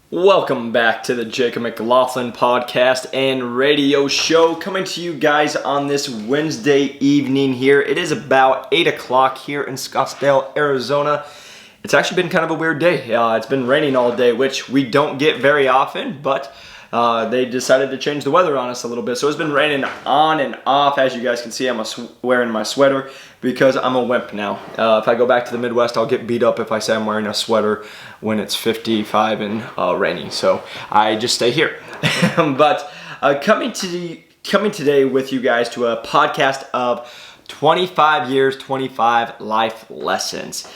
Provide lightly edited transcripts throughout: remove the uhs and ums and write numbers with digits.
Welcome back to the Jacob McLaughlin podcast and radio show, coming to you guys on this Wednesday evening here. It is about 8 o'clock here in Scottsdale, Arizona. It's actually been kind of a weird day. It's been raining all day, which we don't get very often, but they decided to change the weather on us a little bit. So it's been raining on and off. As you guys can see, I'm wearing my sweater because I'm a wimp now. If I go back to the Midwest, I'll get beat up if I say I'm wearing a sweater when it's 55 and rainy. So I just stay here. But coming today with you guys to a podcast of 25 years, 25 life lessons.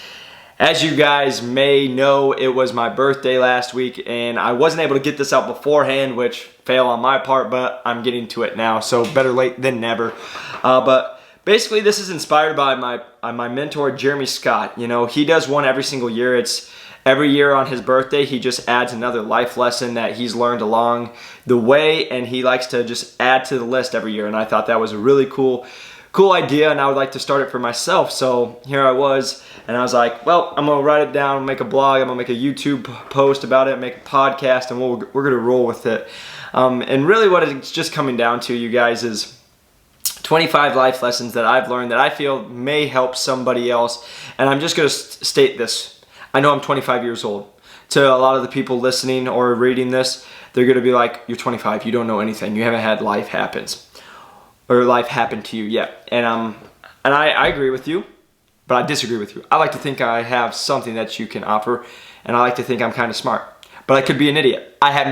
As you guys may know, it was my birthday last week, and I wasn't able to get this out beforehand, which fail on my part, but I'm getting to it now, so better late than never. But basically, this is inspired by my mentor, Jeremy Scott. You know, he does one every single year. It's every year on his birthday, he just adds another life lesson that he's learned along the way, and he likes to just add to the list every year, and I thought that was a really cool idea, and I would like to start it for myself. So here I was, and I was like, well, I'm gonna write it down, make a blog, I'm gonna make a YouTube post about it, make a podcast, and we're gonna roll with it. And really what it's just coming down to, you guys, is 25 life lessons that I've learned that I feel may help somebody else. And I'm just gonna state this. I know I'm 25 years old. To a lot of the people listening or reading this, they're gonna be like, you're 25, you don't know anything, you haven't had life happen to you yet. And I agree with you, but I disagree with you. I like to think I have something that you can offer, and I like to think I'm kind of smart. But I could be an idiot. I have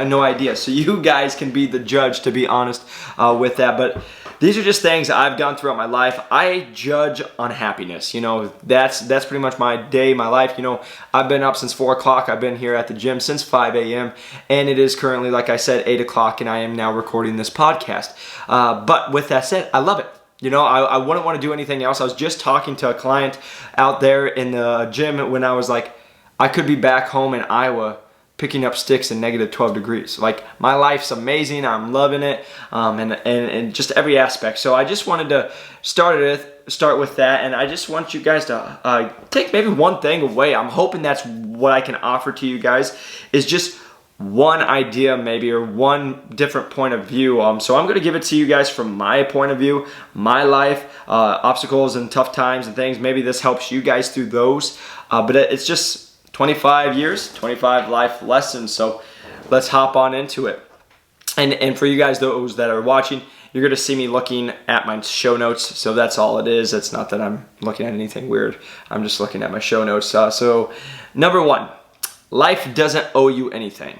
no idea. So you guys can be the judge, to be honest with that. But these are just things I've gone throughout my life. I judge on happiness. You know, that's pretty much my day, my life. You know, I've been up since 4 o'clock. I've been here at the gym since 5 a.m. And it is currently, like I said, 8 o'clock, and I am now recording this podcast. But with that said, I love it. You know, I wouldn't want to do anything else. I was just talking to a client out there in the gym when I was like, I could be back home in Iowa picking up sticks in negative 12 degrees. Like, my life's amazing. I'm loving it, and just every aspect. So I just wanted to start with that, and I just want you guys to take maybe one thing away. I'm hoping that's what I can offer to you guys, is just one idea maybe, or one different point of view. So I'm going to give it to you guys from my point of view, my life, obstacles and tough times and things. Maybe this helps you guys through those, but it's just 25 years, 25 life lessons. So let's hop on into it. And for you guys, those that are watching, you're going to see me looking at my show notes. So that's all it is. It's not that I'm looking at anything weird. I'm just looking at my show notes. So number 1, life doesn't owe you anything.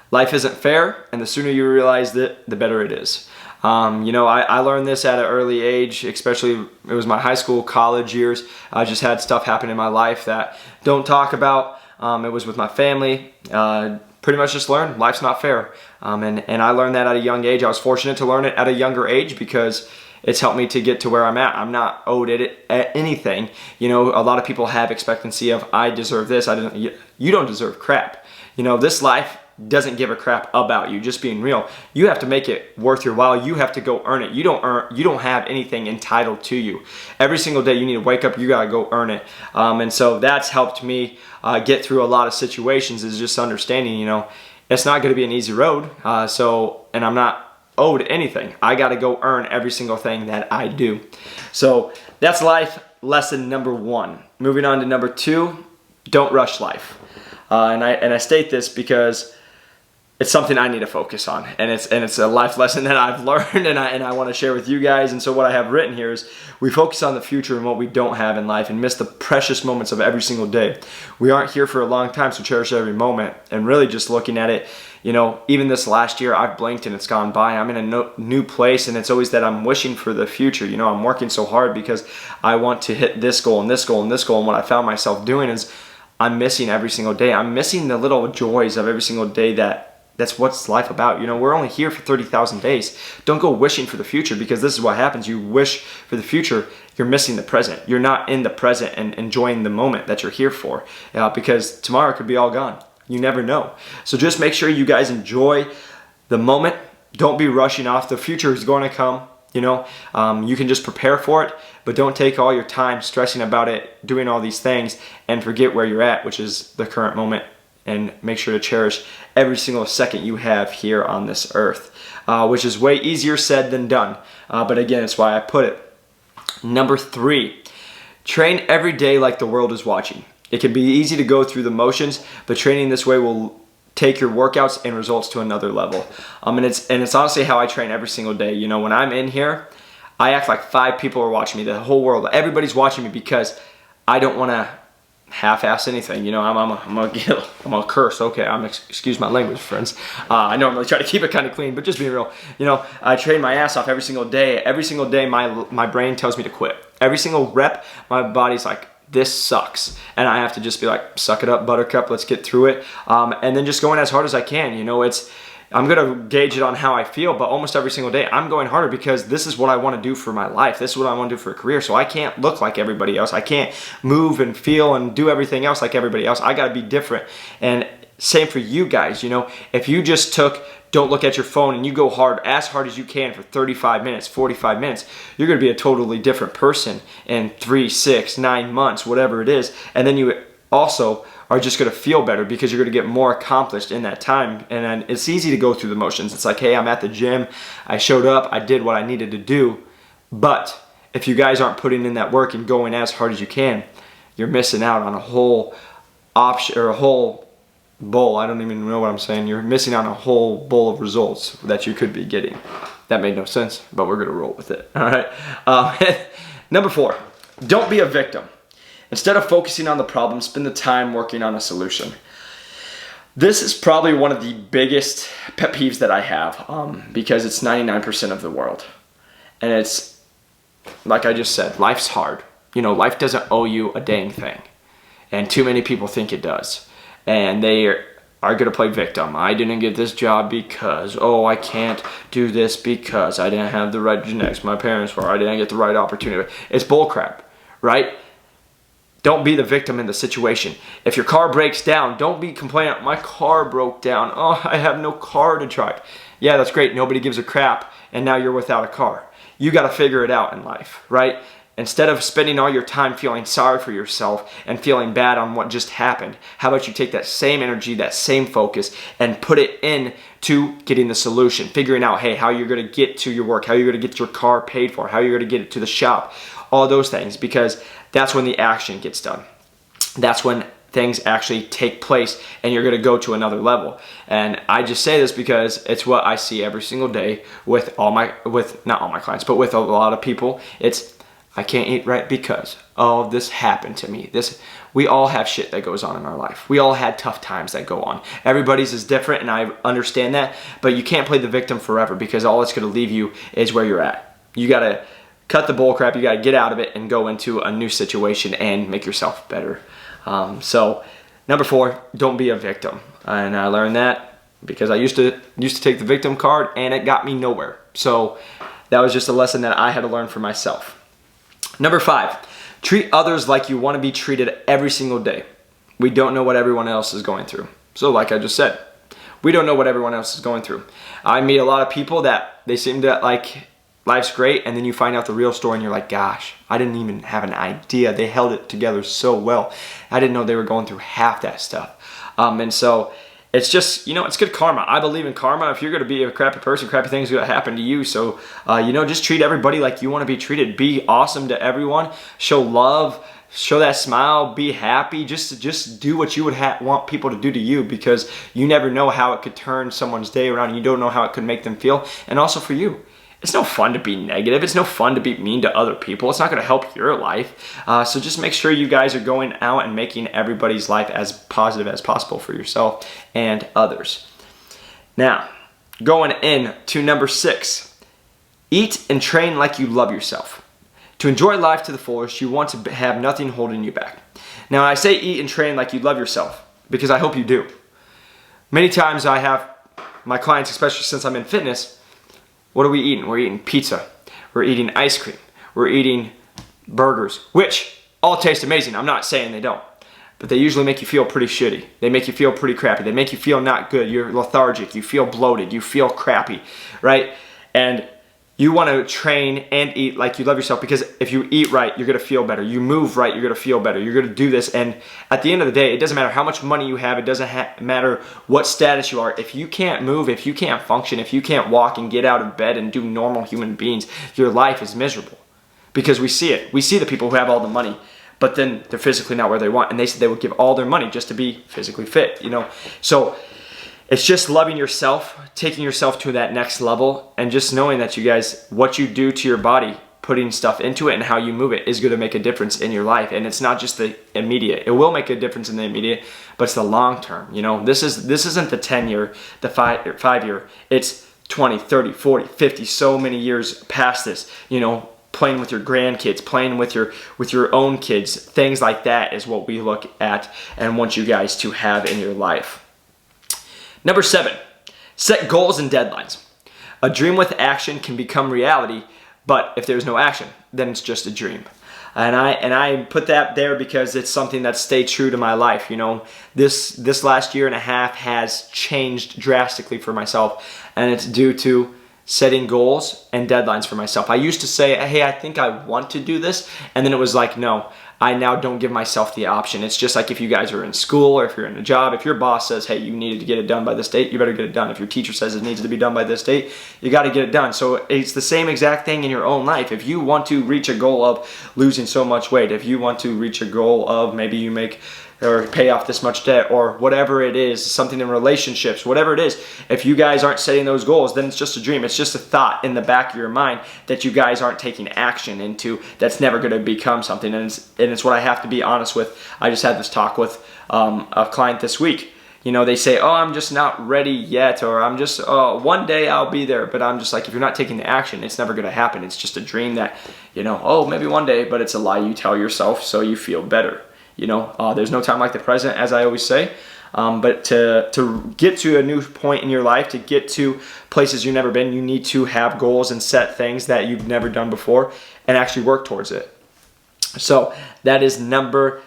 Life isn't fair, and the sooner you realize it, the better it is. You know, I learned this at an early age, especially it was my high school, college years. I just had stuff happen in my life that don't talk about. It was with my family. Pretty much just learned life's not fair. And I learned that at a young age. I was fortunate to learn it at a younger age because it's helped me to get to where I'm at. I'm not owed anything. You know, a lot of people have expectancy of, I deserve this. You don't deserve crap. You know, this life doesn't give a crap about you, just being real. You have to make it worth your while. You have to go earn it. You don't have anything entitled to you. Every single day you need to wake up, you gotta go earn it. And so that's helped me get through a lot of situations, is just understanding, you know, it's not gonna be an easy road. And I'm not owed anything. I gotta go earn every single thing that I do. So that's life lesson number 1. Moving on to number 2, don't rush life. And I state this because it's something I need to focus on, and it's a life lesson that I've learned, and I want to share with you guys. And so what I have written here is, we focus on the future and what we don't have in life, and miss the precious moments of every single day. We aren't here for a long time, so cherish every moment. And really just looking at it, you know, even this last year, I've blinked and it's gone by. I'm in a new place, and it's always that I'm wishing for the future. You know, I'm working so hard because I want to hit this goal and this goal and this goal. And what I found myself doing is, I'm missing every single day. I'm missing the little joys of every single day that's what's life about. You know, we're only here for 30,000 days. Don't go wishing for the future, because this is what happens. You wish for the future, you're missing the present. You're not in the present and enjoying the moment that you're here for, because tomorrow could be all gone. You never know. So just make sure you guys enjoy the moment. Don't be rushing off. The future is going to come. You know, you can just prepare for it, but don't take all your time stressing about it, doing all these things, and forget where you're at, which is the current moment and make sure to cherish every single second you have here on this earth, which is way easier said than done. But again, it's why I put it. Number 3, train every day like the world is watching. It can be easy to go through the motions, but training this way will take your workouts and results to another level. And it's honestly how I train every single day. You know, when I'm in here, I act like 5 people are watching me, the whole world. Everybody's watching me because I don't want to half-ass anything. You know, I'm gonna curse. Okay, excuse my language, friends. I normally try to keep it kind of clean, but just being real. You know, I train my ass off every single day. Every single day, my brain tells me to quit. Every single rep, my body's like, this sucks, and I have to just be like, suck it up, buttercup, let's get through it, and then just going as hard as I can. You know, I'm gonna gauge it on how I feel, but almost every single day I'm going harder because this is what I want to do for my life. This is what I want to do for a career. So I can't look like everybody else. I can't move and feel and do everything else like everybody else. I got to be different. And same for you guys. You know, if you just don't look at your phone and you go as hard as you can for 35 minutes, 45 minutes, you're going to be a totally different person in 3, 6, 9 months, whatever it is. And then you also are just going to feel better because you're going to get more accomplished in that time. And then it's easy to go through the motions. It's like, hey, I'm at the gym. I showed up. I did what I needed to do. But if you guys aren't putting in that work and going as hard as you can, you're missing out on a whole option or a whole bowl. I don't even know what I'm saying. You're missing out on a whole bowl of results that you could be getting. That made no sense, but we're going to roll with it. All right. Number 4, don't be a victim. Instead of focusing on the problem, spend the time working on a solution. This is probably one of the biggest pet peeves that I have because it's 99% of the world. And it's, like I just said, life's hard. You know, life doesn't owe you a dang thing. And too many people think it does. And they are going to play victim. I didn't get this job because, I can't do this because I didn't have the right genetics my parents were. I didn't get the right opportunity. It's bullcrap, right? Don't be the victim in the situation. If your car breaks down, don't be complaining, my car broke down. Oh, I have no car to drive. Yeah, that's great. Nobody gives a crap, and now you're without a car. You got to figure it out in life, right? Instead of spending all your time feeling sorry for yourself and feeling bad on what just happened, how about you take that same energy, that same focus, and put it into getting the solution, figuring out, hey, how you're going to get to your work, how you're going to get your car paid for, how you're going to get it to the shop, all those things, because that's when the action gets done. That's when things actually take place and you're going to go to another level. And I just say this because it's what I see every single day with not all my clients, but with a lot of people. It's, I can't eat right because, this happened to me. We all have shit that goes on in our life. We all had tough times that go on. Everybody's is different, and I understand that, but you can't play the victim forever because all it's going to leave you is where you're at. You got to cut the bull crap. You got to get out of it and go into a new situation and make yourself better. So number 4, don't be a victim. And I learned that because I used to take the victim card and it got me nowhere. So that was just a lesson that I had to learn for myself. Number 5, treat others like you want to be treated every single day. We don't know what everyone else is going through. So like I just said, we don't know what everyone else is going through. I meet a lot of people that they seem to like life's great, and then you find out the real story and you're like, gosh, I didn't even have an idea. They held it together so well. I didn't know they were going through half that stuff. And so it's just, it's good karma. I believe in karma. If you're going to be a crappy person, crappy things are going to happen to you. So, just treat everybody like you want to be treated. Be awesome to everyone. Show love. Show that smile. Be happy. Just do what you would want people to do to you, because you never know how it could turn someone's day around. And you don't know how it could make them feel. And also for you. It's no fun to be negative. It's no fun to be mean to other people. It's not going to help your life. So just make sure you guys are going out and making everybody's life as positive as possible for yourself and others. Now, going in to number 6, eat and train like you love yourself. To enjoy life to the fullest, you want to have nothing holding you back. Now, I say eat and train like you love yourself because I hope you do. Many times I have my clients, especially since I'm in fitness, what are we eating? We're eating pizza. We're eating ice cream. We're eating burgers, which all taste amazing. I'm not saying they don't, but they usually make you feel pretty shitty. They make you feel pretty crappy. They make you feel not good. You're lethargic. You feel bloated. You feel crappy, right? And You want to train and eat like you love yourself, because if you eat right, you're going to feel better. You move right, you're going to feel better. You're going to do this. And at the end of the day, it doesn't matter how much money you have. It doesn't matter what status you are. If you can't move, if you can't function, if you can't walk and get out of bed and do normal human beings, your life is miserable. Because we see it. We see the people who have all the money, but then they're physically not where they want. And they said they would give all their money just to be physically fit, you know? So it's just loving yourself, taking yourself to that next level, and just knowing that, you guys, what you do to your body, putting stuff into it and how you move it is going to make a difference in your life. And it's not just the immediate. It will make a difference in the immediate, but it's the long term. You know, this isn't the 10-year, the 5-year. It's 20, 30, 40, 50, so many years past this, you know, playing with your grandkids, playing with your own kids. Things like that is what we look at and want you guys to have in your life. Number 7, set goals and deadlines. A dream with action can become reality, but if there's no action, then it's just a dream. And I put that there because it's something that stayed true to my life. You know, this last year and a half has changed drastically for myself, and it's due to setting goals and deadlines for myself. I used to say, hey, I think I want to do this, and then it was like, no, I now don't give myself the option. It's just like if you guys are in school or if you're in a job, if your boss says, hey, you needed to get it done by this date, you better get it done. If your teacher says it needs to be done by this date, you got to get it done. So it's the same exact thing in your own life. If you want to reach a goal of losing so much weight, if you want to reach a goal of maybe you make or pay off this much debt, or whatever it is, something in relationships, whatever it is, if you guys aren't setting those goals, then it's just a dream. It's just a thought in the back of your mind that you guys aren't taking action into, that's never going to become something. And it's what I have to be honest with. I just had this talk with a client this week. You know, they say, oh, I'm just not ready yet, or I'm just, one day I'll be there. But I'm just like, if you're not taking the action, it's never going to happen. It's just a dream that, you know, oh, maybe one day, but it's a lie you tell yourself so you feel better. You know, there's no time like the present, as I always say. But to get to a new point in your life, to get to places you've never been, you need to have goals and set things that you've never done before and actually work towards it. So that is number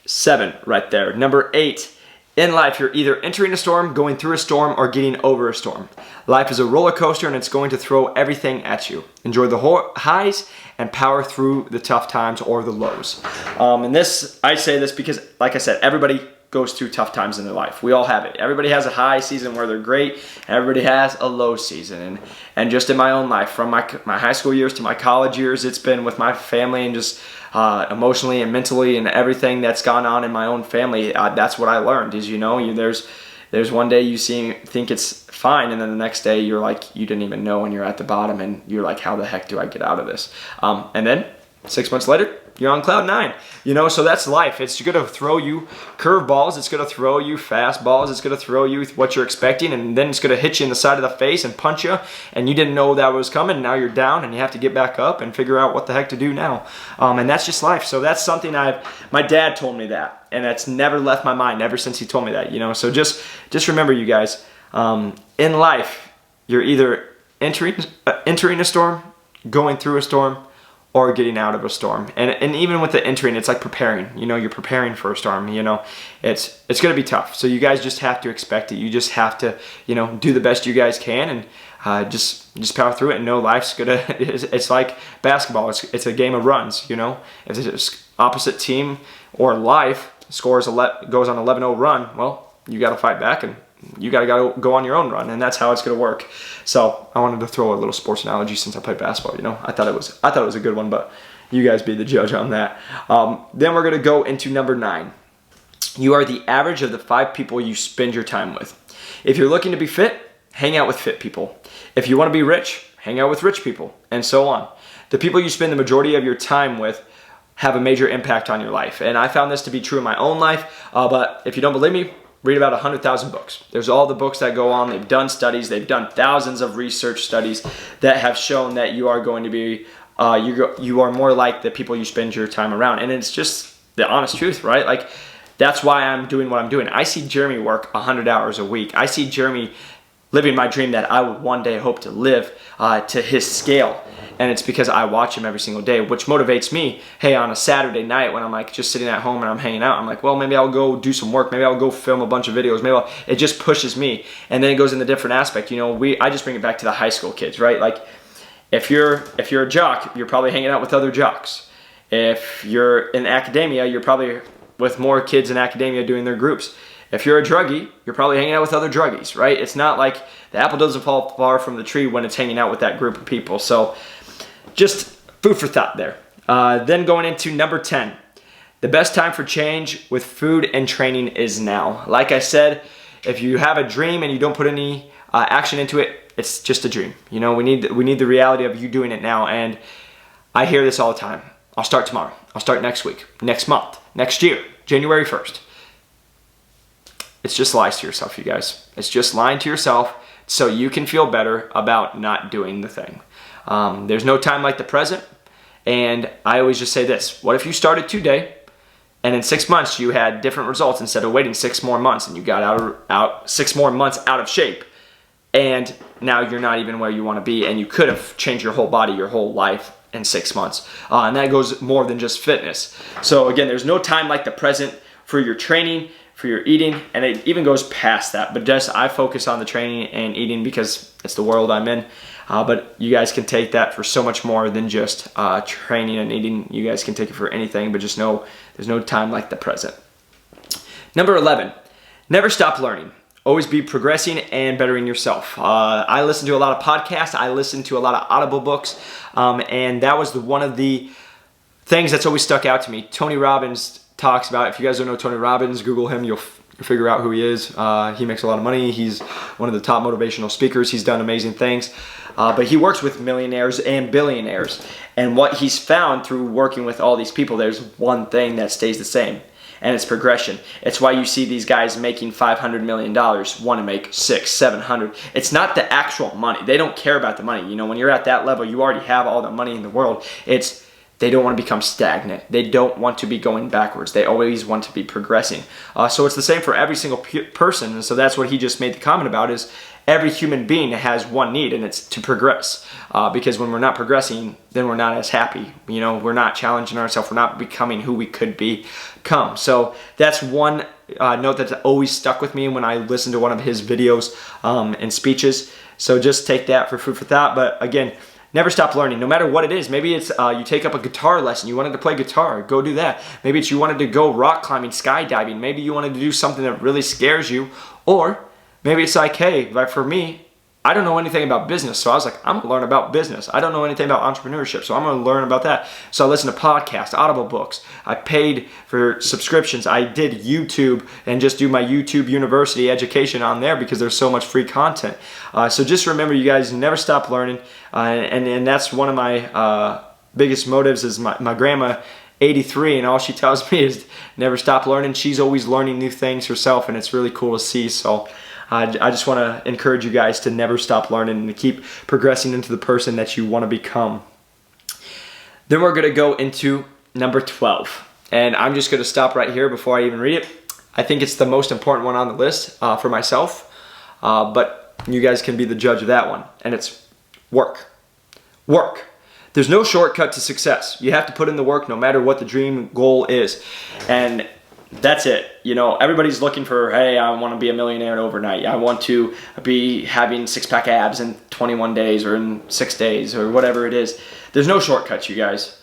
7 right there. Number 8, in life, you're either entering a storm, going through a storm, or getting over a storm. Life is a roller coaster, and it's going to throw everything at you. Enjoy the highs and power through the tough times or the lows. And this, I say this because, like I said, everybody goes through tough times in their life. We all have it. Everybody has a high season where they're great. Everybody has a low season. And just in my own life, from my high school years to my college years, it's been with my family and just emotionally and mentally and everything that's gone on in my own family. That's what I learned is, you know, there's one day you think it's fine, and then the next day you're like, you didn't even know, and you're at the bottom, and you're like, how the heck do I get out of this? And then 6 months later, you're on cloud 9. You know, so that's life. It's going to throw you curveballs. It's going to throw you fastballs. It's going to throw you what you're expecting, and then it's going to hit you in the side of the face and punch you, and you didn't know that was coming. Now you're down, and you have to get back up and figure out what the heck to do now. And that's just life. So that's something my dad told me that, and that's never left my mind ever since he told me that. You know, so just remember, you guys, in life, you're either entering a storm, going through a storm, or getting out of a storm. And even with the entering, it's like preparing. You know, you're preparing for a storm. You know, it's going to be tough. So you guys just have to expect it. You just have to, you know, do the best you guys can, and just power through it. And know life's gonna. It's like basketball. It's a game of runs. You know, if it's opposite team or life goes on 11-0 run, well, you got to fight back, and you got to go on your own run, and that's how it's going to work. So I wanted to throw a little sports analogy since I played basketball. You know, I thought it was a good one, but you guys be the judge on that. Then we're going to go into number 9. You are the average of the 5 people you spend your time with. If you're looking to be fit, hang out with fit people. If you want to be rich, hang out with rich people, and so on. The people you spend the majority of your time with have a major impact on your life. And I found this to be true in my own life, but if you don't believe me, read about 100,000 books. There's all the books that go on. They've done studies. They've done thousands of research studies that have shown that you are going to be, you are more like the people you spend your time around. And it's just the honest truth, right? Like, that's why I'm doing what I'm doing. I see Jeremy work 100 hours a week. I see Jeremy living my dream that I would one day hope to live to his scale. And it's because I watch him every single day, which motivates me. Hey, on a Saturday night when I'm like just sitting at home and I'm hanging out, I'm like, well, maybe I'll go do some work. Maybe I'll go film a bunch of videos. It just pushes me. And then it goes in the different aspect. You know, I just bring it back to the high school kids, right? Like, If you're a jock, you're probably hanging out with other jocks. If you're in academia, you're probably with more kids in academia doing their groups. If you're a druggie, you're probably hanging out with other druggies, right? It's not like the apple doesn't fall far from the tree when it's hanging out with that group of people. So just food for thought there. Then going into number 10, the best time for change with food and training is now. Like I said, if you have a dream and you don't put any action into it, it's just a dream. You know, we need the reality of you doing it now. And I hear this all the time. I'll start tomorrow. I'll start next week, next month, next year, January 1st. It's just lies to yourself, you guys. It's just lying to yourself so you can feel better about not doing the thing. There's no time like the present. And I always just say this: what if you started today and in 6 months you had different results instead of waiting 6 more months and you got out 6 more months out of shape, and now you're not even where you want to be, and you could have changed your whole body, your whole life in 6 months. And that goes more than just fitness. So again, there's no time like the present for your training, for your eating, and it even goes past that. But just I focus on the training and eating because it's the world I'm in. But you guys can take that for so much more than just training and eating. You guys can take it for anything, but just know there's no time like the present. Number 11, never stop learning. Always be progressing and bettering yourself. I listen to a lot of podcasts. I listen to a lot of Audible books. And that was one of the things that's always stuck out to me. Tony Robbins talks about, if you guys don't know Tony Robbins, Google him, you'll figure out who he is. He makes a lot of money. He's one of the top motivational speakers. He's done amazing things. But he works with millionaires and billionaires. And what he's found through working with all these people, there's one thing that stays the same, and it's progression. It's why you see these guys making $500 million want to make 600, 700. It's not the actual money. They don't care about the money. You know, when you're at that level, you already have all the money in the world. They don't want to become stagnant. They don't want to be going backwards. They always want to be progressing. So it's the same for every single person. And so that's what he just made the comment about, is every human being has one need, and it's to progress. Because when we're not progressing, then we're not as happy. You know, we're not challenging ourselves. We're not becoming who we could become. So that's one note that's always stuck with me when I listen to one of his videos and speeches. So just take that for food for thought. But again, never stop learning, no matter what it is. Maybe it's you take up a guitar lesson. You wanted to play guitar. Go do that. Maybe it's you wanted to go rock climbing, skydiving. Maybe you wanted to do something that really scares you. Or maybe it's like, hey, like for me, I don't know anything about business. So I was like, I'm going to learn about business. I don't know anything about entrepreneurship. So I'm going to learn about that. So I listened to podcasts, Audible books. I paid for subscriptions. I did YouTube and just do my YouTube University education on there because there's so much free content. So just remember, you guys, never stop learning. And that's one of my biggest motives is my grandma, 83, and all she tells me is never stop learning. She's always learning new things herself, and it's really cool to see. So I just want to encourage you guys to never stop learning and to keep progressing into the person that you want to become. Then we're going to go into number 12. And I'm just going to stop right here before I even read it. I think it's the most important one on the list for myself. But you guys can be the judge of that one. And it's work. Work. There's no shortcut to success. You have to put in the work no matter what the dream goal is. And that's it. You know, everybody's looking for, hey, I want to be a millionaire overnight. I want to be having six-pack abs in 21 days or in 6 days or whatever it is. There's no shortcuts, you guys.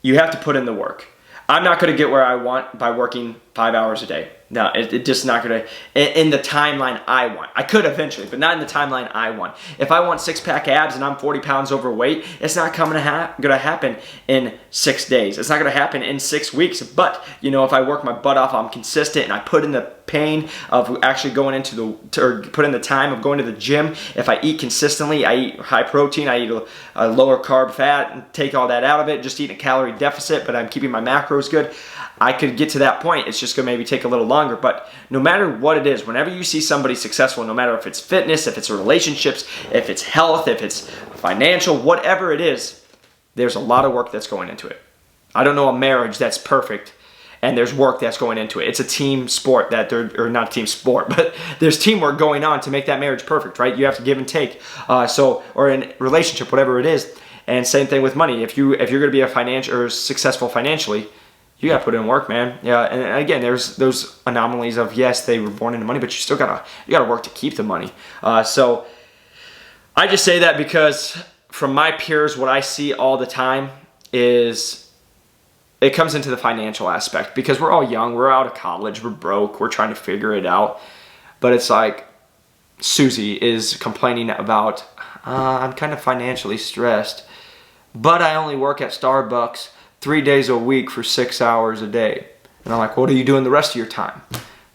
You have to put in the work. I'm not going to get where I want by working 5 hours a day. No, it's just not going to, in the timeline I want. I could eventually, but not in the timeline I want. If I want six-pack abs and I'm 40 pounds overweight, it's not going to happen in 6 days. It's not going to happen in 6 weeks. But, you know, if I work my butt off, I'm consistent, and I put in the pain of actually going or put in the time of going to the gym. If I eat consistently, I eat high protein, I eat a lower carb fat, and take all that out of it, just eat a calorie deficit, but I'm keeping my macros good. I could get to that point. It's just going to maybe take a little longer. But no matter what it is, whenever you see somebody successful, no matter if it's fitness, if it's relationships, if it's health, if it's financial, whatever it is, there's a lot of work that's going into it. I don't know a marriage that's perfect and there's work that's going into it. It's a team sport or not a team sport, but there's teamwork going on to make that marriage perfect, right? You have to give and take. Or in relationship, whatever it is. And same thing with money. If you're going to be a financial or successful financially, you got to put in work, man. Yeah, and again, there's those anomalies of, yes, they were born into money, but you gotta work to keep the money. So I just say that because from my peers, what I see all the time is it comes into the financial aspect, because we're all young, we're out of college, we're broke, we're trying to figure it out. But it's like Susie is complaining about, I'm kind of financially stressed, but I only work at Starbucks 3 days a week for 6 hours a day. And I'm like, what are you doing the rest of your time?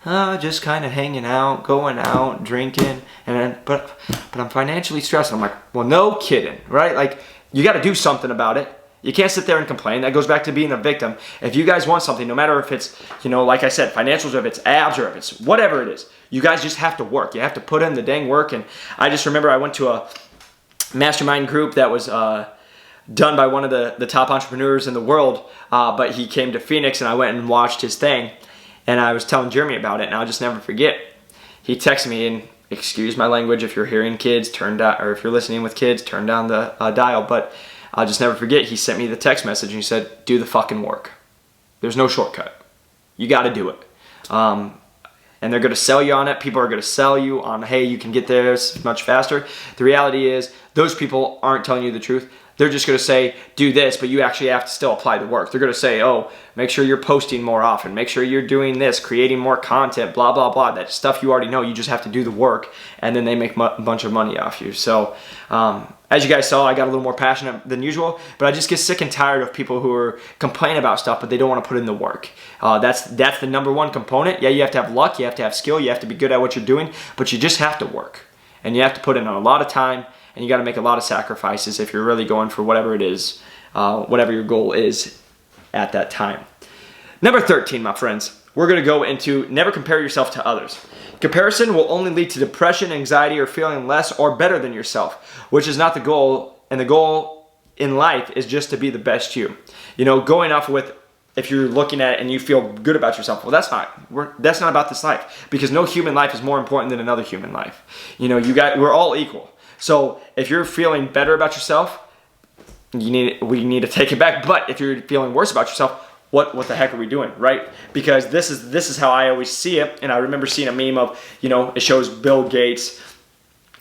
Just kind of hanging out, going out, drinking, but I'm financially stressed. And I'm like, well, no kidding, right? Like, you got to do something about it. You can't sit there and complain. That goes back to being a victim. If you guys want something, no matter if it's, like I said, financials, or if it's abs, or if it's whatever it is, you guys just have to work. You have to put in the dang work. And I just remember I went to a mastermind group that was done by one of the top entrepreneurs in the world, but he came to Phoenix, and I went and watched his thing, and I was telling Jeremy about it, and I'll just never forget. He texted me, and excuse my language if you're hearing kids, turn down, or if you're listening with kids, turn down the dial, but I'll just never forget, he sent me the text message, and he said, do the fucking work. There's no shortcut. You got to do it. And they're going to sell you on it. People are going to sell you on, hey, you can get there much faster. The reality is, those people aren't telling you the truth. They're just going to say, do this, but you actually have to still apply the work. They're going to say, oh, make sure you're posting more often. Make sure you're doing this, creating more content, blah, blah, blah. That stuff you already know. You just have to do the work, and then they make a bunch of money off you. So as you guys saw, I got a little more passionate than usual, but I just get sick and tired of people who are complaining about stuff, but they don't want to put in the work. That's the number one component. Yeah, you have to have luck. You have to have skill. You have to be good at what you're doing, but you just have to work, and you have to put in a lot of time. And you got to make a lot of sacrifices if you're really going for whatever it is, whatever your goal is at that time. Number 13, my friends, we're going to go into never compare yourself to others. Comparison will only lead to depression, anxiety, or feeling less or better than yourself, which is not the goal. And the goal in life is just to be the best you. Going off with, if you're looking at it and you feel good about yourself, well, that's not about this life, because no human life is more important than another human life. We're all equal. So if you're feeling better about yourself, we need to take it back. But if you're feeling worse about yourself, what the heck are we doing, right? Because this is how I always see it. And I remember seeing a meme of, it shows Bill Gates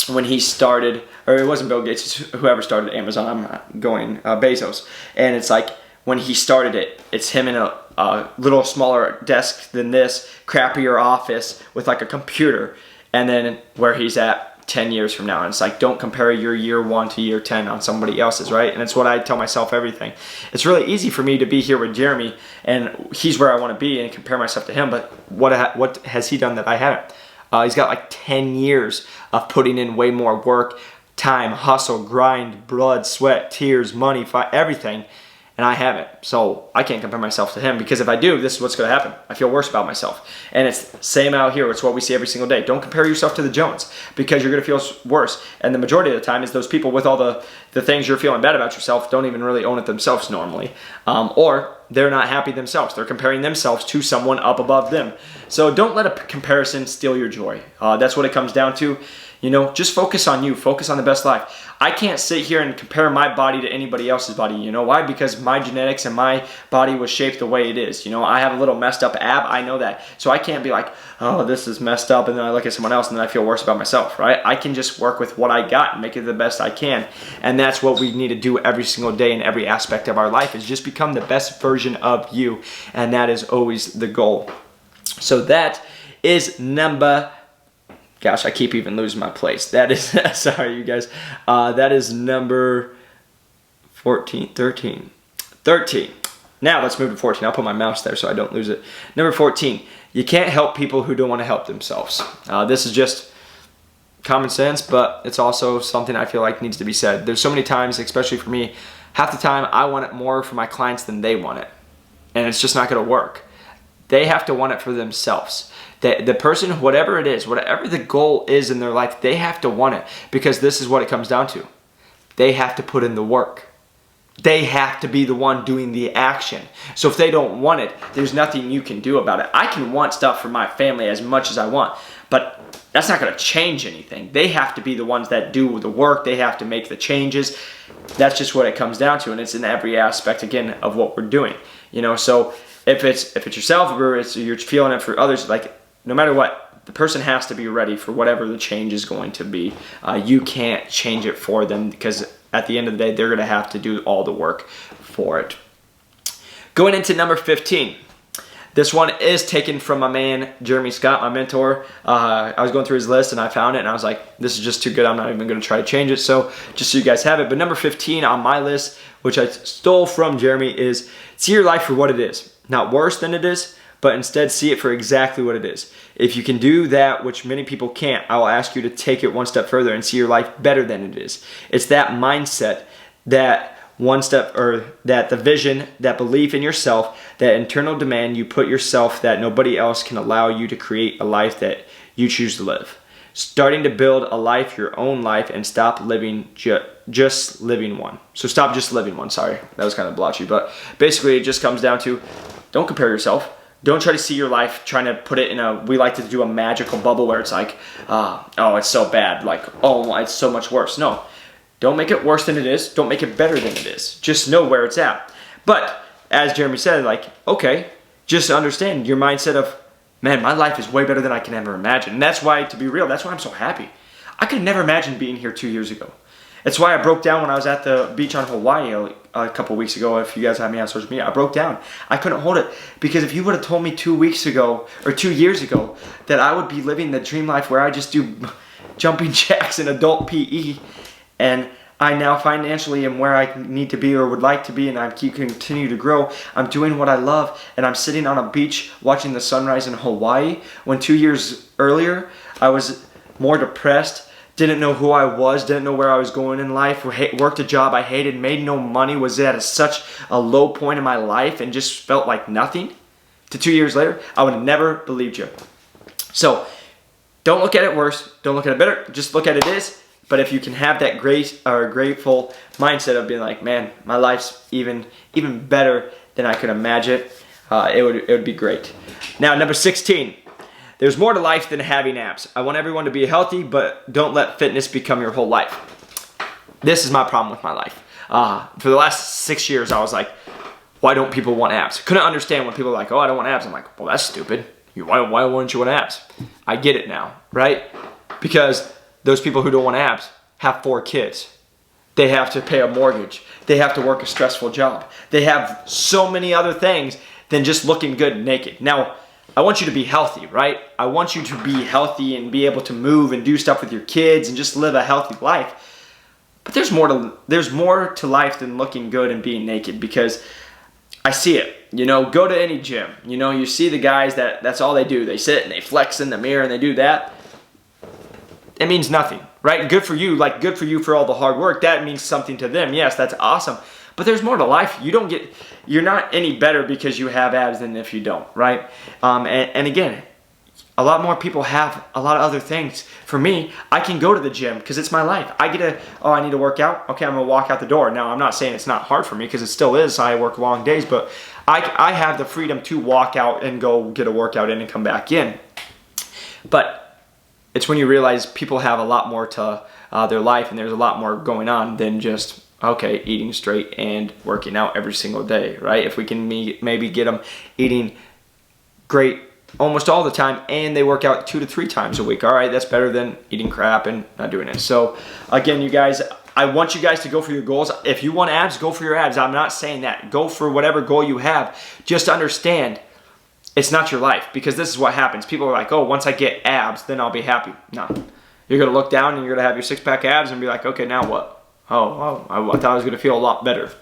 when he started, or it wasn't Bill Gates, it's whoever started Amazon, I'm going Bezos. And it's like, when he started it, it's him in a little smaller desk than this, crappier office with like a computer, and then where he's at 10 years from now. And it's like, don't compare your year 1 to year 10 on somebody else's, right? And it's what I tell myself everything. It's really easy for me to be here with Jeremy, and he's where I want to be, and compare myself to him, but what has he done that I haven't? He's got like 10 years of putting in way more work, time, hustle, grind, blood, sweat, tears, money, everything. And I haven't. So I can't compare myself to him, because if I do, this is what's going to happen. I feel worse about myself. And it's the same out here. It's what we see every single day. Don't compare yourself to the Jones, because you're going to feel worse. And the majority of the time is those people with all the things you're feeling bad about yourself don't even really own it themselves normally. Or they're not happy themselves. They're comparing themselves to someone up above them. So don't let a comparison steal your joy. That's what it comes down to. Just focus on you. Focus on the best life. I can't sit here and compare my body to anybody else's body. You know why? Because my genetics and my body was shaped the way it is. I have a little messed up ab. I know that. So I can't be like, oh, this is messed up, and then I look at someone else and then I feel worse about myself, right? I can just work with what I got and make it the best I can. And that's what we need to do every single day in every aspect of our life, is just become the best version of you. And that is always the goal. So that is gosh, I keep even losing my place. That is, sorry you guys, that is number 13. Now let's move to 14. I'll put my mouse there so I don't lose it. Number 14, you can't help people who don't want to help themselves. This is just common sense, but it's also something I feel like needs to be said. There's so many times, especially for me, half the time I want it more for my clients than they want it. And it's just not going to work. They have to want it for themselves. The person, whatever it is, whatever the goal is in their life, they have to want it, because this is what it comes down to. They have to put in the work. They have to be the one doing the action. So if they don't want it, there's nothing you can do about it. I can want stuff for my family as much as I want, but that's not going to change anything. They have to be the ones that do the work. They have to make the changes. That's just what it comes down to, and it's in every aspect, again, of what we're doing. So if it's yourself, or you're feeling it for others, like, no matter what, the person has to be ready for whatever the change is going to be. You can't change it for them, because at the end of the day, they're going to have to do all the work for it. Going into number 15. This one is taken from my man, Jeremy Scott, my mentor. I was going through his list and I found it and I was like, this is just too good. I'm not even going to try to change it. So just so you guys have it. But number 15 on my list, which I stole from Jeremy, is see your life for what it is. Not worse than it is, but instead see it for exactly what it is. If you can do that, which many people can't, I will ask you to take it one step further and see your life better than it is. It's that mindset, that one step, or that the vision, that belief in yourself, that internal demand you put yourself, that nobody else can allow you to create a life that you choose to live. Starting to build a life, your own life, and stop living just living one. So stop just living one. Sorry, that was kind of blotchy, but basically it just comes down to don't compare yourself. Don't try to see your life trying to put it in a, we like to do a magical bubble where it's like, oh, it's so bad. Like, oh, it's so much worse. No. Don't make it worse than it is. Don't make it better than it is. Just know where it's at. But as Jeremy said, like, okay, just understand your mindset of, man, my life is way better than I can ever imagine. And that's why, to be real, that's why I'm so happy. I could never imagine being here 2 years ago. It's why I broke down when I was at the beach on Hawaii a couple weeks ago. If you guys have me on social media, I broke down. I couldn't hold it because if you would have told me 2 weeks ago or 2 years ago that I would be living the dream life where I just do jumping jacks in adult PE, and I now financially am where I need to be or would like to be, and I continue to grow. I'm doing what I love, and I'm sitting on a beach watching the sunrise in Hawaii, when 2 years earlier I was more depressed, didn't know who I was, didn't know where I was going in life, worked a job I hated, made no money, was at such a low point in my life and just felt like nothing. To 2 years later, I would have never believed you. So don't look at it worse, don't look at it better, just look at it as. But if you can have that grateful mindset of being like, man, my life's even better than I could imagine, it would be great. Now, number 16. There's more to life than having abs. I want everyone to be healthy, but don't let fitness become your whole life. This is my problem with my life. For the last 6 years, I was like, why don't people want abs? Couldn't understand when people are like, oh, I don't want abs. I'm like, well, that's stupid. Why wouldn't you want abs? I get it now, right? Because those people who don't want abs have 4 kids. They have to pay a mortgage. They have to work a stressful job. They have so many other things than just looking good naked. Now, I want you to be healthy, right? I want you to be healthy and be able to move and do stuff with your kids and just live a healthy life. But there's more to life than looking good and being naked, because I see it. You know, go to any gym. You know, you see the guys that's all they do. They sit and they flex in the mirror and they do that. It means nothing, right? Good for you, like good for you for all the hard work. That means something to them. Yes, that's awesome. But there's more to life. You're not any better because you have abs than if you don't, right? And again, a lot more people have a lot of other things. For me, I can go to the gym because it's my life. I need to work out. Okay, I'm gonna walk out the door. Now, I'm not saying it's not hard for me, because it still is. I work long days, but I have the freedom to walk out and go get a workout in and come back in. But it's when you realize people have a lot more to their life, and there's a lot more going on than just, okay, eating straight and working out every single day, right? If we can maybe get them eating great almost all the time and they work out 2 to 3 times a week, all right, that's better than eating crap and not doing it. So again, you guys, I want you guys to go for your goals. If you want abs, go for your abs. I'm not saying that. Go for whatever goal you have. Just understand, it's not your life, because this is what happens. People are like, oh, once I get abs, then I'll be happy. No. You're going to look down and you're going to have your 6-pack abs and be like, okay, now what? Oh, I thought I was going to feel a lot better.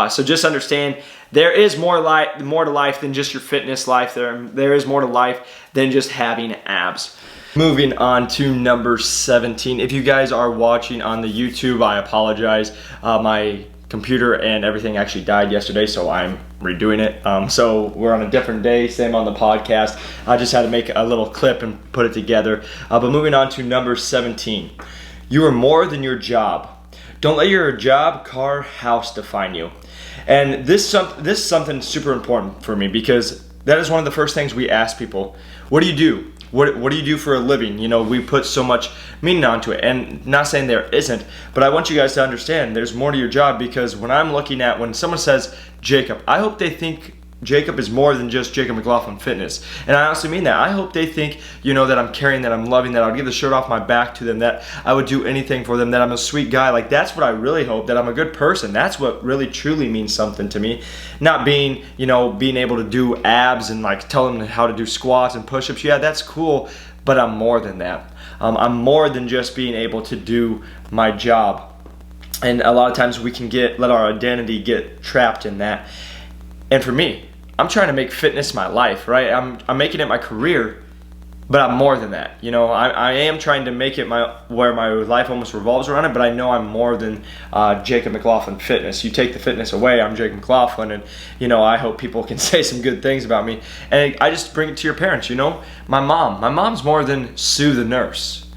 So just understand, there is more to life than just your fitness life. There is more to life than just having abs. Moving on to number 17. If you guys are watching on the YouTube, I apologize. My computer and everything actually died yesterday, so I'm redoing it. So we're on a different day, same on the podcast. I just had to make a little clip and put it together. But moving on to number 17. You are more than your job. Don't let your job, car, house define you. And this is something super important for me, because that is one of the first things we ask people. What do you do? What do you do for a living? You know, we put so much meaning onto it, and not saying there isn't, but I want you guys to understand there's more to your job, because when someone says, Jacob, I hope they think Jacob is more than just Jacob McLaughlin Fitness. And I honestly mean that. I hope they think, that I'm caring, that I'm loving, that I would give the shirt off my back to them, that I would do anything for them, that I'm a sweet guy. Like, that's what I really hope, that I'm a good person. That's what really truly means something to me. Not being, being able to do abs and like tell them how to do squats and push-ups. Yeah, that's cool, but I'm more than that. I'm more than just being able to do my job. And a lot of times we can let our identity get trapped in that. And for me, I'm trying to make fitness my life, right? I'm making it my career, but I'm more than that. I am trying to make it where my life almost revolves around it, but I know I'm more than Jacob McLaughlin Fitness. You take the fitness away, I'm Jacob McLaughlin, and I hope people can say some good things about me. And I just bring it to your parents. My mom's more than Sue the nurse.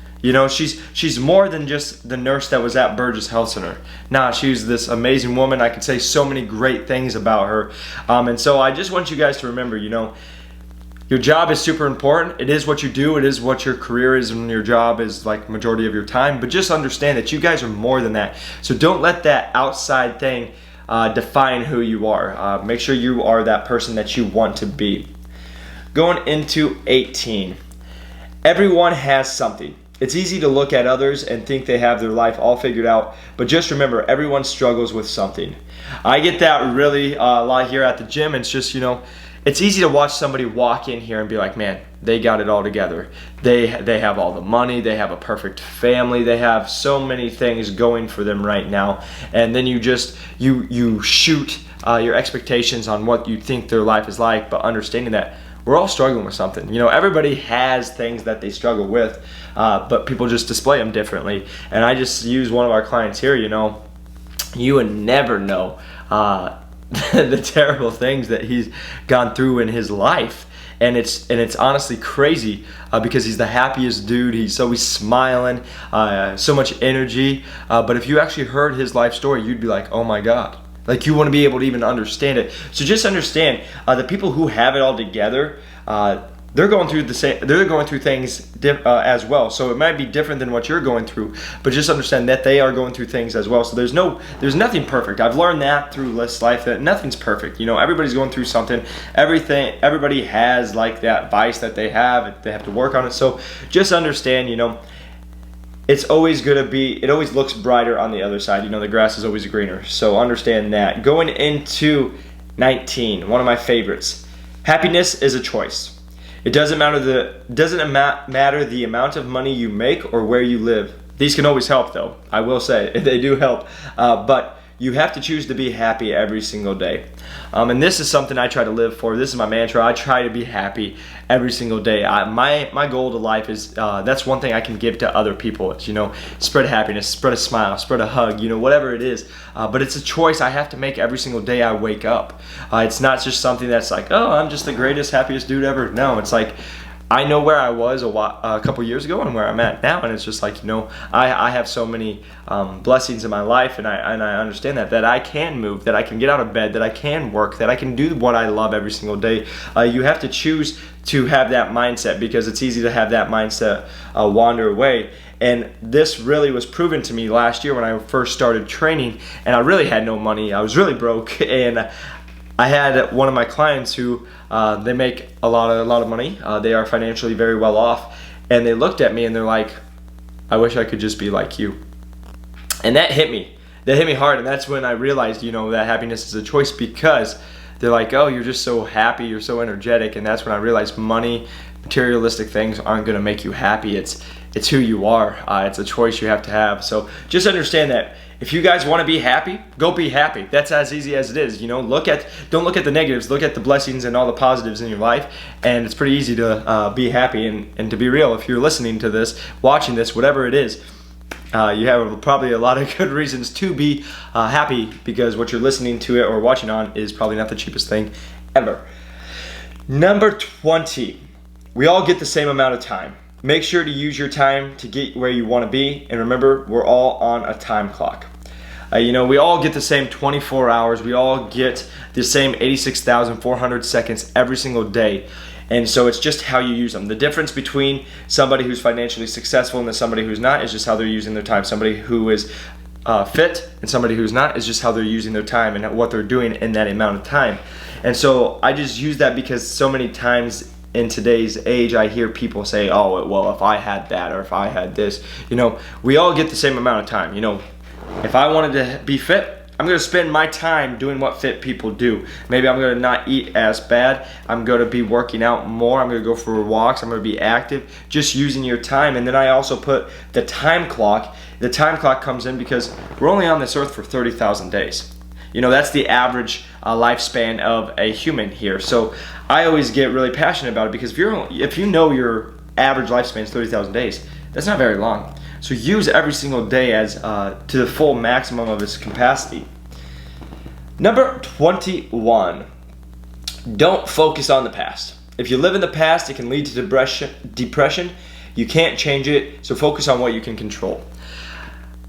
She's more than just the nurse that was at Burgess Health Center. Nah, she's this amazing woman. I could say so many great things about her. And so I just want you guys to remember, your job is super important. It is what you do. It is what your career is, and your job is like majority of your time. But just understand that you guys are more than that. So don't let that outside thing define who you are. Make sure you are that person that you want to be. Going into 18. Everyone has something. It's easy to look at others and think they have their life all figured out, but just remember, everyone struggles with something. I get that really a lot here at the gym. It's just, it's easy to watch somebody walk in here and be like, man, they got it all together. They have all the money. They have a perfect family. They have so many things going for them right now. And then you shoot your expectations on what you think their life is like, but understanding that we're all struggling with something. Everybody has things that they struggle with, but people just display them differently. And I just use one of our clients here, you would never know the terrible things that he's gone through in his life. And it's honestly crazy because he's the happiest dude. He's always smiling, so much energy. But if you actually heard his life story, you'd be like, oh my God. Like, you want to be able to even understand it. So just understand the people who have it all together, they're going through they're going through things as well. So it might be different than what you're going through, but just understand that they are going through things as well. So there's nothing perfect. I've learned that through this life, that nothing's perfect. Everybody's going through something. Everybody has like that vice that they have to work on it. So just understand, it's always it always looks brighter on the other side. The grass is always greener. So understand that. Going into 19, one of my favorites. Happiness is a choice. It doesn't matter the amount of money you make or where you live. These can always help, though. I will say they do help. But you have to choose to be happy every single day. And this is something I try to live for. This is my mantra. I try to be happy every single day. My goal to life is, that's one thing I can give to other people. It's, spread happiness, spread a smile, spread a hug, whatever it is. But it's a choice I have to make every single day I wake up. It's not just something that's like, oh, I'm just the greatest, happiest dude ever. No, it's like, I know where I was a couple years ago and where I'm at now, and it's just like, I have so many blessings in my life, and I understand that I can move, that I can get out of bed, that I can work, that I can do what I love every single day. You have to choose to have that mindset, because it's easy to have that mindset wander away. And this really was proven to me last year when I first started training, and I really had no money. I was really broke, and I had one of my clients who they make a lot of money. They are financially very well off, and they looked at me and they're like, I wish I could just be like you. And that hit me. That hit me hard, and that's when I realized, that happiness is a choice, because they're like, oh, you're just so happy, you're so energetic. And that's when I realized money, materialistic things aren't going to make you happy. It's who you are. It's a choice you have to have. So just understand that if you guys want to be happy, go be happy. That's as easy as it is. Don't look at the negatives. Look at the blessings and all the positives in your life. And it's pretty easy to be happy. And to be real, if you're listening to this, watching this, whatever it is, you have probably a lot of good reasons to be happy, because what you're listening to it or watching on is probably not the cheapest thing ever. Number 20, we all get the same amount of time. Make sure to use your time to get where you want to be, and remember, we're all on a time clock. We all get the same 24 hours. We all get the same 86,400 seconds every single day. And so it's just how you use them. The difference between somebody who's financially successful and somebody who's not is just how they're using their time. Somebody who is fit and somebody who's not is just how they're using their time and what they're doing in that amount of time. And so I just use that because so many times in today's age, I hear people say, oh, well, if I had that or if I had this, we all get the same amount of time. If I wanted to be fit, I'm going to spend my time doing what fit people do. Maybe I'm going to not eat as bad. I'm going to be working out more. I'm going to go for walks. I'm going to be active, just using your time. And then I also put the time clock. The time clock comes in because we're only on this earth for 30,000 days. That's the average lifespan of a human here. So I always get really passionate about it because if you know your average lifespan is 30,000 days, that's not very long. So use every single day as to the full maximum of its capacity. Number 21, don't focus on the past. If you live in the past, it can lead to depression. You can't change it, so focus on what you can control.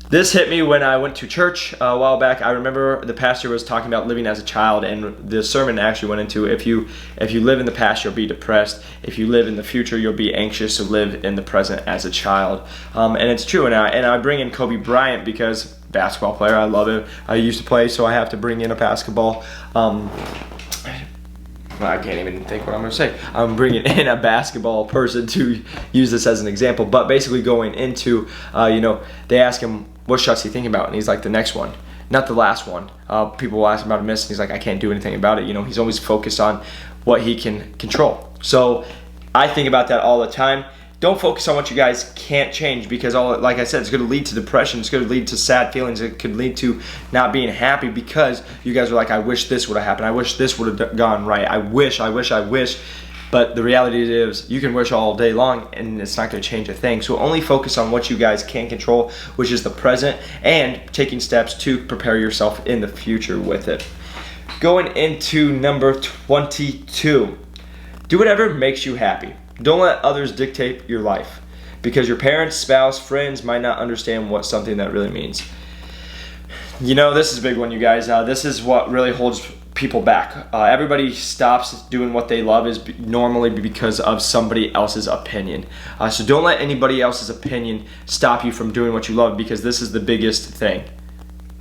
This hit me when I went to church a while back. I remember the pastor was talking about living as a child, and the sermon actually went into if you live in the past, you'll be depressed. If you live in the future, you'll be anxious to live in the present as a child. And it's true. And I bring in Kobe Bryant because basketball player, I love him. I used to play, so I have to bring in a basketball. I can't even think what I'm going to say. I'm bringing in a basketball person to use this as an example. But basically going into, they ask him, what shot's he thinking about? And he's like, the next one, not the last one. People will ask him about a miss, and he's like, I can't do anything about it. He's always focused on what he can control. So I think about that all the time. Don't focus on what you guys can't change because, like I said, it's going to lead to depression. It's going to lead to sad feelings. It could lead to not being happy because you guys are like, I wish this would have happened. I wish this would have gone right. I wish. But the reality is you can wish all day long and it's not going to change a thing. So only focus on what you guys can control, which is the present, and taking steps to prepare yourself in the future with it. Going into number 22, do whatever makes you happy. Don't let others dictate your life because your parents, spouse, friends might not understand what something that really means. This is a big one, you guys. This is what really holds people back. Everybody stops doing what they love is normally because of somebody else's opinion. So don't let anybody else's opinion stop you from doing what you love because this is the biggest thing.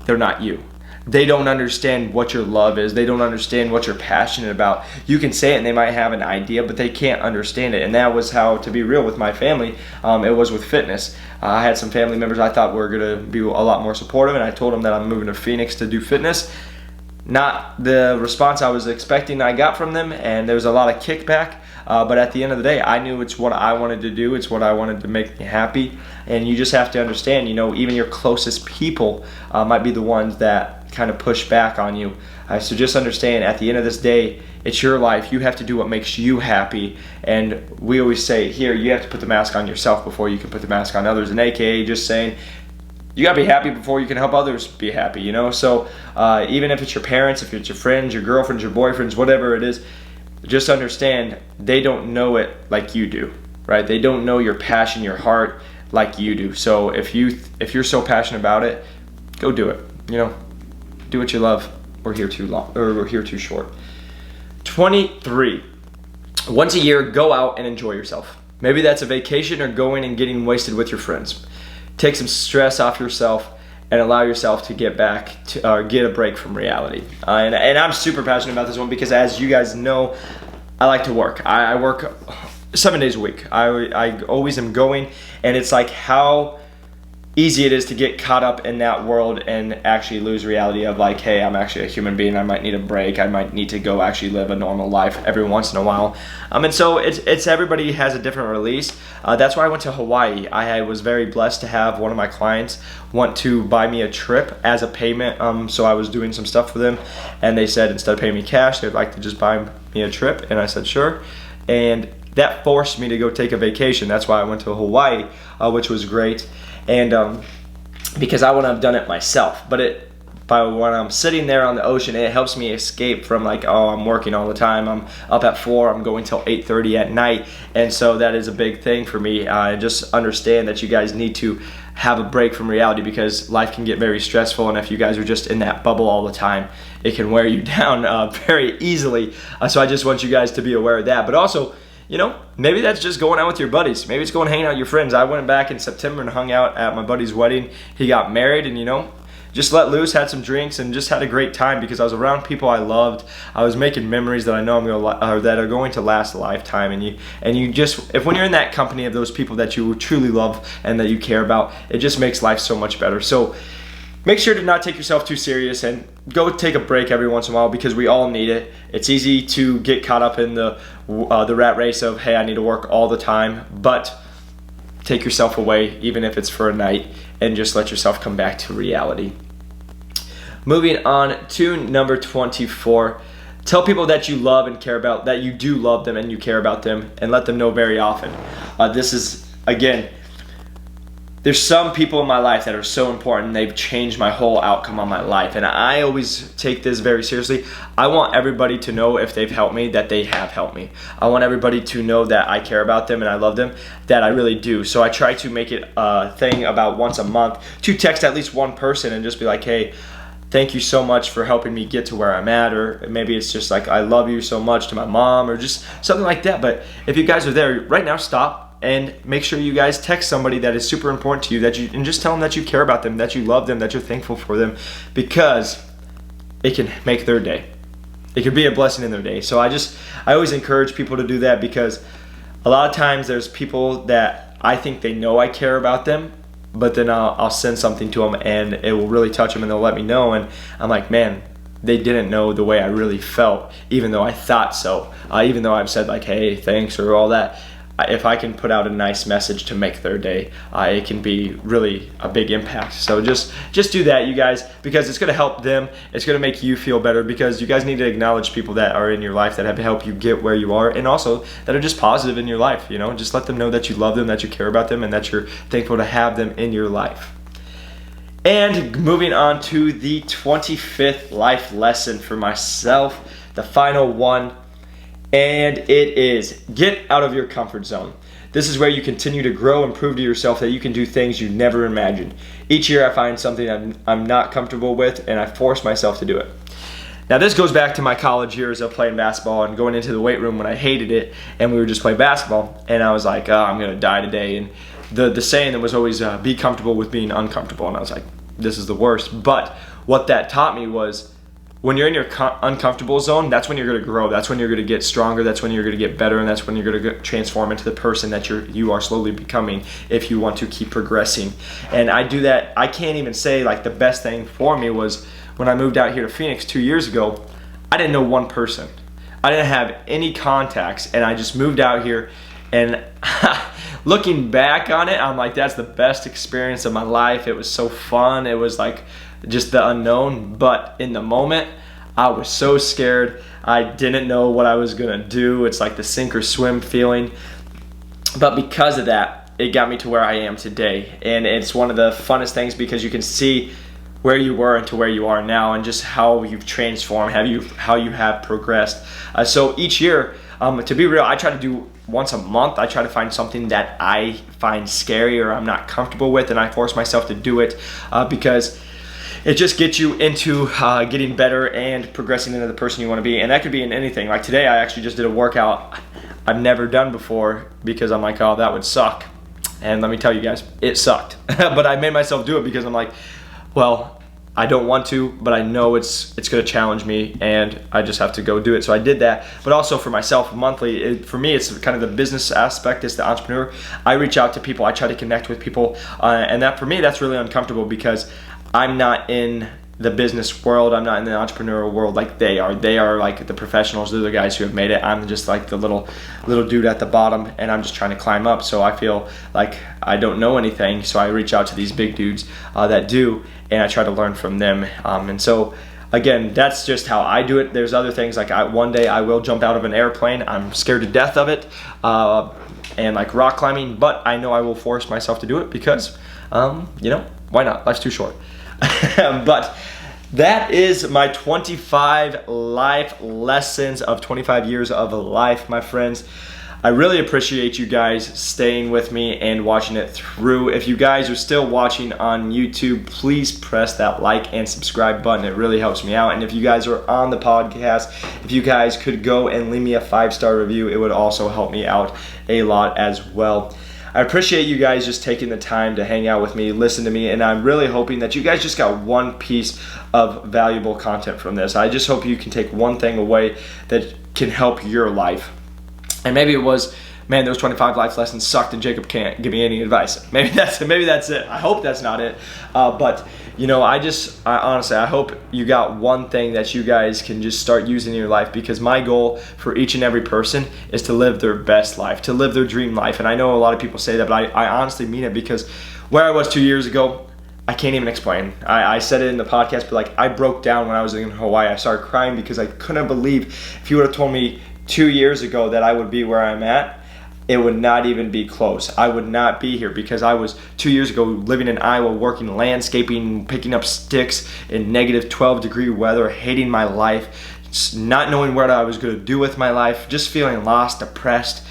They're not you. They don't understand what your love is. They don't understand what you're passionate about. You can say it and they might have an idea, but they can't understand it. And that was how, to be real with my family, it was with fitness. I had some family members I thought were going to be a lot more supportive, and I told them that I'm moving to Phoenix to do fitness. Not the response I was expecting I got from them, and there was a lot of kickback. But at the end of the day, I knew it's what I wanted to do. It's what I wanted to make me happy. And you just have to understand, even your closest people might be the ones that kind of push back on you. So just understand, at the end of this day, it's your life. You have to do what makes you happy. And we always say here, you have to put the mask on yourself before you can put the mask on others. And AKA just saying, you gotta be happy before you can help others be happy, So even if it's your parents, if it's your friends, your girlfriends, your boyfriends, whatever it is, just understand they don't know it like you do, right? They don't know your passion, your heart like you do. So if you're so passionate about it, go do it. Do what you love. We're here too long, or we're here too short. 23. Once a year, go out and enjoy yourself. Maybe that's a vacation or going and getting wasted with your friends. Take some stress off yourself and allow yourself to get back to get a break from reality. And I'm super passionate about this one because, as you guys know, I like to work. I work 7 days a week. I always am going, and it's like how easy it is to get caught up in that world and actually lose reality of like, hey, I'm actually a human being. I might need a break. I might need to go actually live a normal life every once in a while. And so it's everybody has a different release. That's why I went to Hawaii. I was very blessed to have one of my clients want to buy me a trip as a payment. So I was doing some stuff for them, and they said instead of paying me cash, they'd like to just buy me a trip. And I said, sure. And that forced me to go take a vacation. That's why I went to Hawaii, which was great. And because I wouldn't have done it myself, but when I'm sitting there on the ocean, it helps me escape from like, oh, I'm working all the time. I'm up at 4, I'm going till 8:30 at night. And so that is a big thing for me. Just understand that you guys need to have a break from reality because life can get very stressful. And if you guys are just in that bubble all the time, it can wear you down very easily. So I just want you guys to be aware of that. But also, maybe that's just going out with your buddies. Maybe it's going hanging out with your friends. I went back in September and hung out at my buddy's wedding. He got married, and just let loose, had some drinks, and just had a great time because I was around people I loved. I was making memories that I know that are going to last a lifetime. And you just, when you're in that company of those people that you truly love and that you care about, it just makes life so much better. So make sure to not take yourself too serious and go take a break every once in a while because we all need it. It's easy to get caught up in the rat race of, hey, I need to work all the time, but take yourself away, even if it's for a night, and just let yourself come back to reality. Moving on to number 24. Tell people that you love and care about, that you do love them and you care about them, and let them know very often. This is, again, there's some people in my life that are so important. They've changed my whole outcome on my life. And I always take this very seriously. I want everybody to know if they've helped me, that they have helped me. I want everybody to know that I care about them and I love them, that I really do. So I try to make it a thing about once a month to text at least one person and just be like, hey, thank you so much for helping me get to where I'm at. Or maybe it's just like, I love you so much to my mom, or just something like that. But if you guys are there right now, stop and make sure you guys text somebody that is super important to you, and just tell them that you care about them, that you love them, that you're thankful for them, because it can make their day. It could be a blessing in their day. So I always encourage people to do that, because a lot of times there's people that I think they know I care about them, but then I'll send something to them and it will really touch them and they'll let me know, and I'm like, man, they didn't know the way I really felt, even though I thought so. Even though I've said like, hey, thanks, or all that. If I can put out a nice message to make their day, it can be really a big impact. So just do that, you guys, because it's going to help them. It's going to make you feel better, because you guys need to acknowledge people that are in your life that have helped you get where you are, and also that are just positive in your life. You know, just let them know that you love them, that you care about them, and that you're thankful to have them in your life. And moving on to the 25th life lesson for myself, the final one. And it is, get out of your comfort zone. This is where you continue to grow and prove to yourself that you can do things you never imagined. Each year I find something I'm not comfortable with, and I force myself to do it. Now this goes back to my college years of playing basketball and going into the weight room when I hated it, and we would just play basketball, and I was like, oh, I'm gonna die today. And the saying that was always, be comfortable with being uncomfortable, and I was like, this is the worst. But what that taught me was, when you're in your uncomfortable zone, that's when you're going to grow. That's when you're going to get stronger. That's when you're going to get better, and that's when you're going to transform into the person that you are slowly becoming if you want to keep progressing. And I do that. I can't even say like the best thing for me was when I moved out here to Phoenix 2 years ago. I didn't know one person. I didn't have any contacts, and I just moved out here. And looking back on it, I'm like, that's the best experience of my life. It was so fun. It was like just the unknown, but in the moment I was so scared. I didn't know what I was gonna do. It's like the sink or swim feeling, but because of that, it got me to where I am today. And it's one of the funnest things, because you can see where you were and to where you are now, and just how you've transformed, how you have progressed. So each year, to be real, I try to do once a month. I try to find something that I find scary or I'm not comfortable with, and I force myself to do it, because it just gets you into getting better and progressing into the person you want to be. And that could be in anything. Like today, I actually just did a workout I've never done before, because I'm like, oh, that would suck. And let me tell you guys, it sucked. But I made myself do it because I'm like, well, I don't want to, but I know it's going to challenge me, and I just have to go do it. So I did that. But also for myself, monthly, for me, it's kind of the business aspect. It's the entrepreneur. I reach out to people. I try to connect with people. And that, for me, that's really uncomfortable, because I'm not in the business world. I'm not in the entrepreneurial world like they are. They are like the professionals. They're the guys who have made it. I'm just like the little dude at the bottom, and I'm just trying to climb up. So I feel like I don't know anything. So I reach out to these big dudes that do, and I try to learn from them. And so again, that's just how I do it. There's other things, like one day I will jump out of an airplane. I'm scared to death of it, and like rock climbing, but I know I will force myself to do it, because you know, why not? Life's too short. But that is my 25 life lessons of 25 years of life, my friends. I really appreciate you guys staying with me and watching it through. If you guys are still watching on YouTube, please press that like and subscribe button. It really helps me out. And if you guys are on the podcast, if you guys could go and leave me a 5-star review, it would also help me out a lot as well. I appreciate you guys just taking the time to hang out with me, listen to me, and I'm really hoping that you guys just got one piece of valuable content from this. I just hope you can take one thing away that can help your life. And maybe it was, man, those 25 life lessons sucked and Jacob can't give me any advice. Maybe that's it. I hope that's not it. But you know, I honestly, I hope you got one thing that you guys can just start using in your life, because my goal for each and every person is to live their best life, to live their dream life. And I know a lot of people say that, but I honestly mean it, because where I was 2 years ago, I can't even explain. I said it in the podcast, but like, I broke down when I was in Hawaii. I started crying because I couldn't believe, if you would have told me 2 years ago that I would be where I'm at, it would not even be close. I would not be here, because I was 2 years ago living in Iowa, working landscaping, picking up sticks in negative 12-degree weather, hating my life, not knowing what I was going to do with my life, just feeling lost, depressed.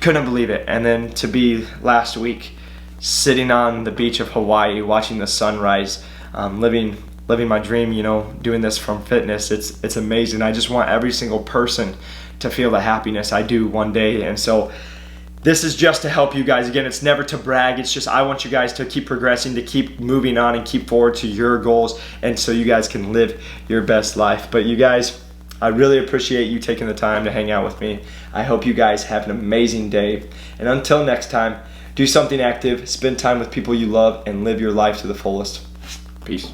Couldn't believe it. And then to be last week sitting on the beach of Hawaii, watching the sunrise, living my dream, you know, doing this from fitness. It's amazing. I just want every single person to feel the happiness I do one day. And so this is just to help you guys. Again, it's never to brag. It's just I want you guys to keep progressing, to keep moving on and keep forward to your goals, and so you guys can live your best life. But you guys, I really appreciate you taking the time to hang out with me. I hope you guys have an amazing day. And until next time, do something active, spend time with people you love, and live your life to the fullest. Peace.